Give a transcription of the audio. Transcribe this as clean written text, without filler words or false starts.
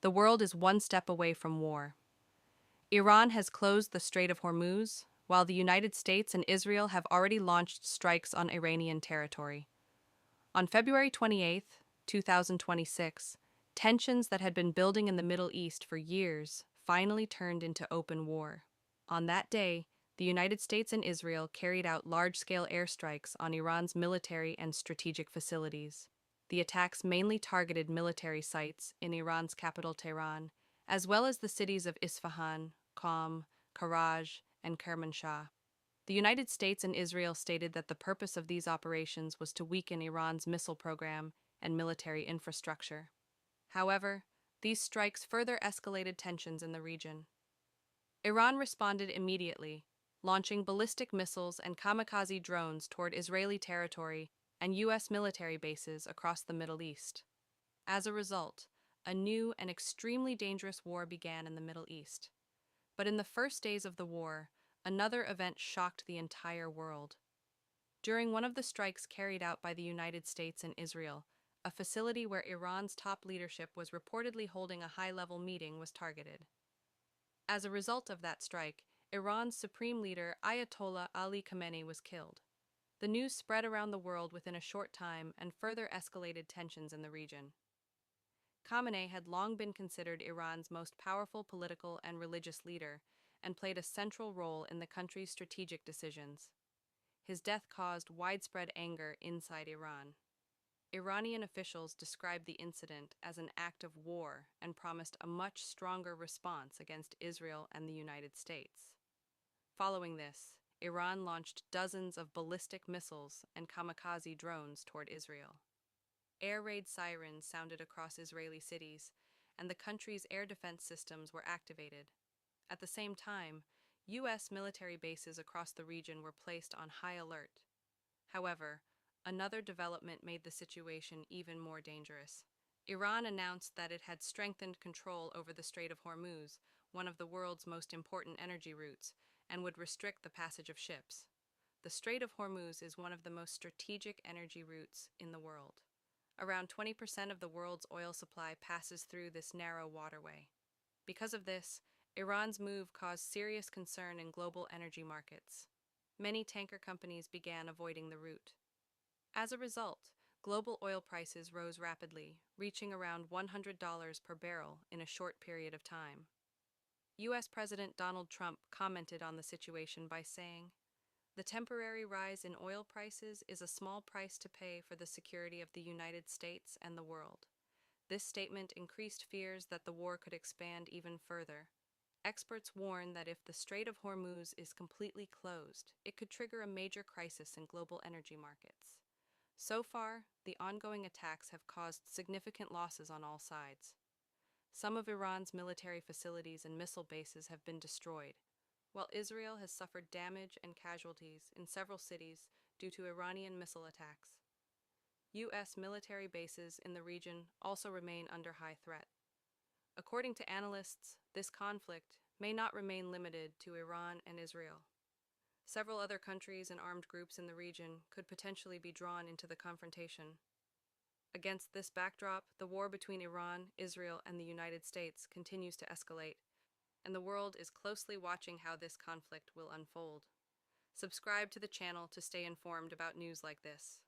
the world is one step away from war. Iran has closed the Strait of Hormuz, while the United States and Israel have already launched strikes on Iranian territory. On February 28, 2026, tensions that had been building in the Middle East for years finally turned into open war. On that day, the United States and Israel carried out large-scale airstrikes on Iran's military and strategic facilities. The attacks mainly targeted military sites in Iran's capital Tehran, as well as the cities of Isfahan, Qom, Karaj, and Kermanshah. The United States and Israel stated that the purpose of these operations was to weaken Iran's missile program and military infrastructure. However, these strikes further escalated tensions in the region. Iran responded immediately, launching ballistic missiles and kamikaze drones toward Israeli territory and U.S. military bases across the Middle East. As a result, a new and extremely dangerous war began in the Middle East. But in the first days of the war, another event shocked the entire world. During one of the strikes carried out by the United States and Israel, a facility where Iran's top leadership was reportedly holding a high-level meeting was targeted. As a result of that strike, Iran's supreme leader Ayatollah Ali Khamenei was killed. The news spread around the world within a short time and further escalated tensions in the region. Khamenei had long been considered Iran's most powerful political and religious leader and played a central role in the country's strategic decisions. His death caused widespread anger inside Iran. Iranian officials described the incident as an act of war and promised a much stronger response against Israel and the United States. Following this, Iran launched dozens of ballistic missiles and kamikaze drones toward Israel. Air raid sirens sounded across Israeli cities, and the country's air defense systems were activated. At the same time, U.S. military bases across the region were placed on high alert. However, another development made the situation even more dangerous. Iran announced that it had strengthened control over the Strait of Hormuz, one of the world's most important energy routes, and would restrict the passage of ships. The Strait of Hormuz is one of the most strategic energy routes in the world. Around 20% of the world's oil supply passes through this narrow waterway. Because of this, Iran's move caused serious concern in global energy markets. Many tanker companies began avoiding the route. As a result, global oil prices rose rapidly, reaching around $100 per barrel in a short period of time. U.S. President Donald Trump commented on the situation by saying, "The temporary rise in oil prices is a small price to pay for the security of the United States and the world." This statement increased fears that the war could expand even further. Experts warn that if the Strait of Hormuz is completely closed, it could trigger a major crisis in global energy markets. So far, the ongoing attacks have caused significant losses on all sides. Some of Iran's military facilities and missile bases have been destroyed, while Israel has suffered damage and casualties in several cities due to Iranian missile attacks. U.S. military bases in the region also remain under high threat. According to analysts, this conflict may not remain limited to Iran and Israel. Several other countries and armed groups in the region could potentially be drawn into the confrontation. Against this backdrop, the war between Iran, Israel, and the United States continues to escalate, and the world is closely watching how this conflict will unfold. Subscribe to the channel to stay informed about news like this.